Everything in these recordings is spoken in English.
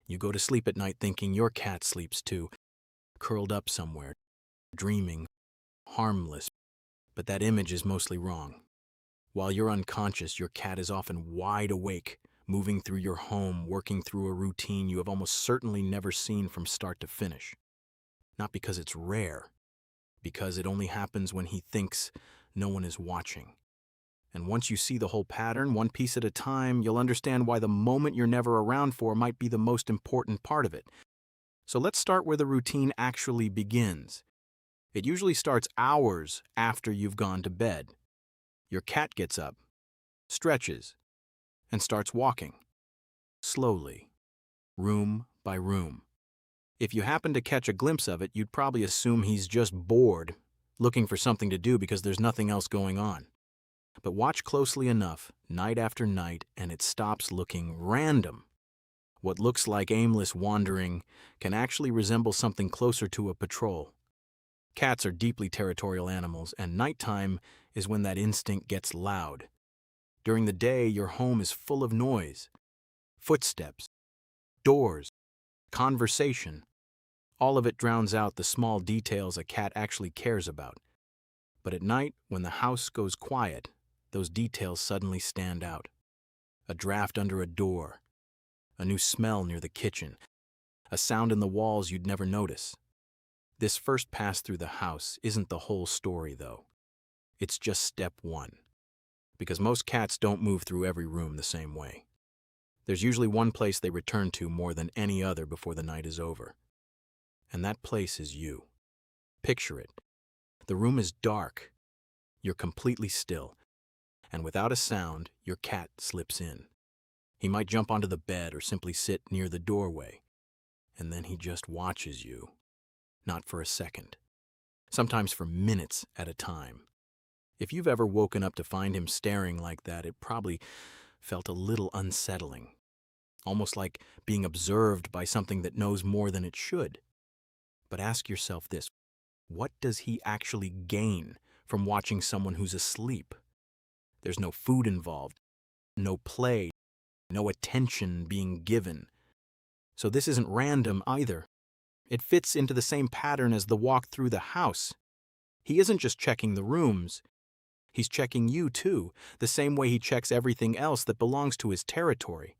You go to sleep at night thinking your cat sleeps too, curled up somewhere, dreaming, harmless, but that image is mostly wrong. While you're unconscious, your cat is often wide awake, moving through your home, working through a routine you have almost certainly never seen from start to finish. Not because it's rare, because it only happens when he thinks no one is watching. And once you see the whole pattern, one piece at a time, you'll understand why the moment you're never around for might be the most important part of it. So let's start where the routine actually begins. It usually starts hours after you've gone to bed. Your cat gets up, stretches, and starts walking. Slowly, room by room. If you happen to catch a glimpse of it, you'd probably assume he's just bored, looking for something to do because there's nothing else going on. But watch closely enough, night after night, and it stops looking random. What looks like aimless wandering can actually resemble something closer to a patrol. Cats are deeply territorial animals, and nighttime is when that instinct gets loud. During the day, your home is full of noise. Footsteps, doors, conversation. All of it drowns out the small details a cat actually cares about. But at night, when the house goes quiet, those details suddenly stand out. A draft under a door, a new smell near the kitchen, a sound in the walls you'd never notice. This first pass through the house isn't the whole story, though. It's just step one. Because most cats don't move through every room the same way. There's usually one place they return to more than any other before the night is over. And that place is you. Picture it. The room is dark. You're completely still. And without a sound, your cat slips in. He might jump onto the bed or simply sit near the doorway. And then he just watches you. Not for a second. Sometimes for minutes at a time. If you've ever woken up to find him staring like that, it probably felt a little unsettling. Almost like being observed by something that knows more than it should. But ask yourself this. What does he actually gain from watching someone who's asleep? There's no food involved, no play, no attention being given. So this isn't random either. It fits into the same pattern as the walk through the house. He isn't just checking the rooms. He's checking you too, the same way he checks everything else that belongs to his territory.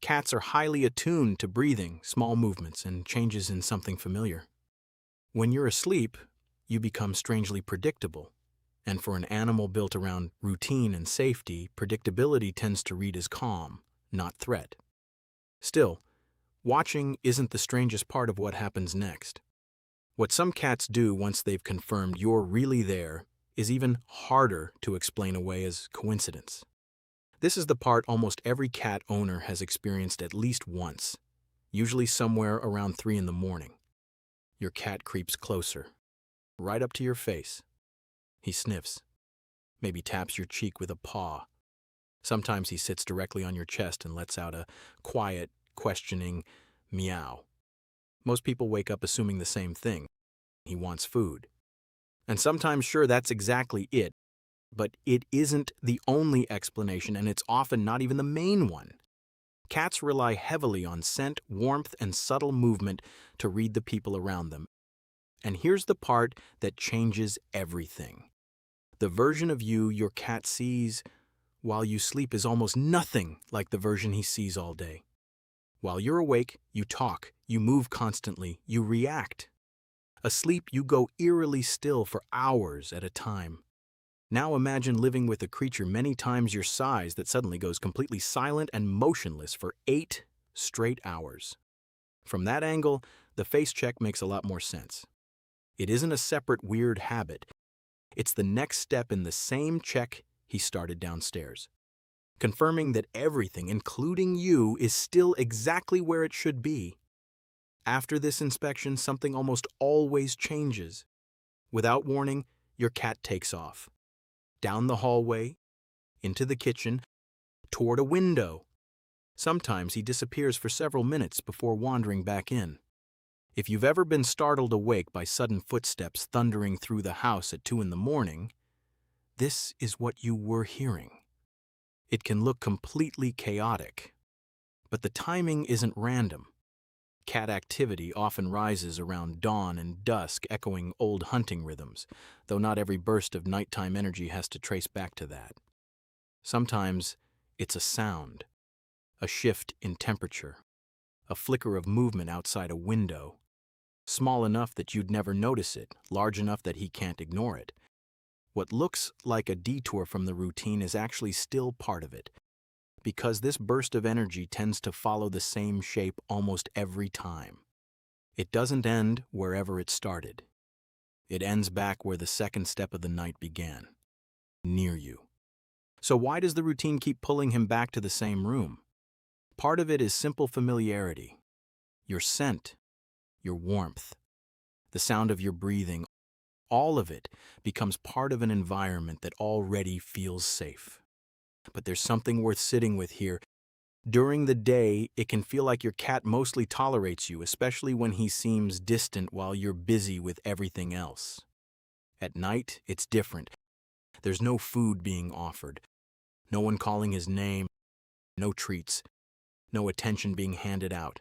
Cats are highly attuned to breathing, small movements, and changes in something familiar. When you're asleep, you become strangely predictable. And for an animal built around routine and safety, predictability tends to read as calm, not threat. Still, watching isn't the strangest part of what happens next. What some cats do once they've confirmed you're really there is even harder to explain away as coincidence. This is the part almost every cat owner has experienced at least once, usually somewhere around 3 in the morning. Your cat creeps closer, right up to your face. He sniffs, maybe taps your cheek with a paw. Sometimes he sits directly on your chest and lets out a quiet, questioning meow. Most people wake up assuming the same thing. He wants food. And sometimes, sure, that's exactly it. But it isn't the only explanation, and it's often not even the main one. Cats rely heavily on scent, warmth, and subtle movement to read the people around them. And here's the part that changes everything. The version of you your cat sees while you sleep is almost nothing like the version he sees all day. While you're awake, you talk, you move constantly, you react. Asleep, you go eerily still for hours at a time. Now imagine living with a creature many times your size that suddenly goes completely silent and motionless for 8 straight hours. From that angle, the face check makes a lot more sense. It isn't a separate weird habit. It's the next step in the same check he started downstairs. Confirming that everything, including you, is still exactly where it should be. After this inspection, something almost always changes. Without warning, your cat takes off. Down the hallway, into the kitchen, toward a window. Sometimes he disappears for several minutes before wandering back in. If you've ever been startled awake by sudden footsteps thundering through the house at 2 in the morning, this is what you were hearing. It can look completely chaotic, but the timing isn't random. Cat activity often rises around dawn and dusk, echoing old hunting rhythms, though not every burst of nighttime energy has to trace back to that. Sometimes it's a sound, a shift in temperature, a flicker of movement outside a window, small enough that you'd never notice it, large enough that he can't ignore it. What looks like a detour from the routine is actually still part of it, because this burst of energy tends to follow the same shape almost every time. It doesn't end wherever it started. It ends back where the second step of the night began, near you. So why does the routine keep pulling him back to the same room? Part of it is simple familiarity. Your scent, your warmth, the sound of your breathing, all of it becomes part of an environment that already feels safe. But there's something worth sitting with here. During the day, it can feel like your cat mostly tolerates you, especially when he seems distant while you're busy with everything else. At night, it's different. There's no food being offered, no one calling his name, no treats, no attention being handed out.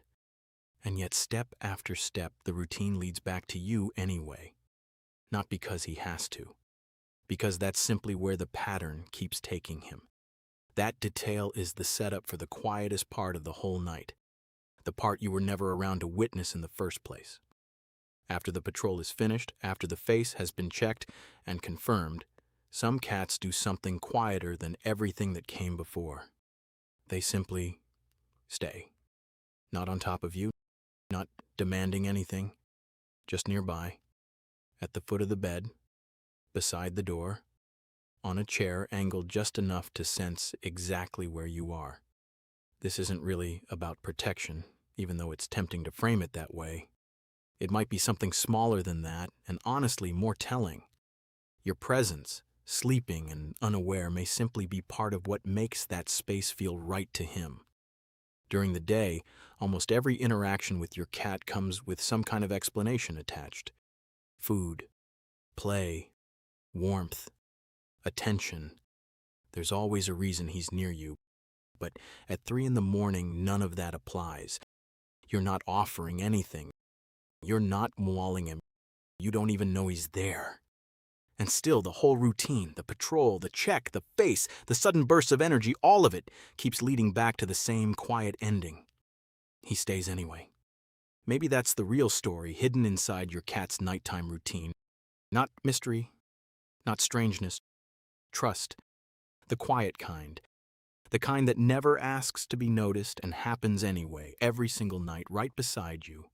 And yet, step after step, the routine leads back to you anyway. Not because he has to, because that's simply where the pattern keeps taking him. That detail is the setup for the quietest part of the whole night, the part you were never around to witness in the first place. After the patrol is finished, after the face has been checked and confirmed, some cats do something quieter than everything that came before. They simply stay. Not on top of you, not demanding anything, just nearby, at the foot of the bed, beside the door, on a chair angled just enough to sense exactly where you are. This isn't really about protection, even though it's tempting to frame it that way. It might be something smaller than that, and honestly more telling. Your presence, sleeping and unaware, may simply be part of what makes that space feel right to him. During the day, almost every interaction with your cat comes with some kind of explanation attached. Food, play, warmth, attention. There's always a reason he's near you. But at 3 a.m, none of that applies. You're not offering anything. You're not mauling him. You don't even know he's there. And still, the whole routine, the patrol, the check, the face, the sudden bursts of energy, all of it keeps leading back to the same quiet ending. He stays anyway. Maybe that's the real story hidden inside your cat's nighttime routine. Not mystery, not strangeness, trust. The quiet kind. The kind that never asks to be noticed and happens anyway, every single night, right beside you,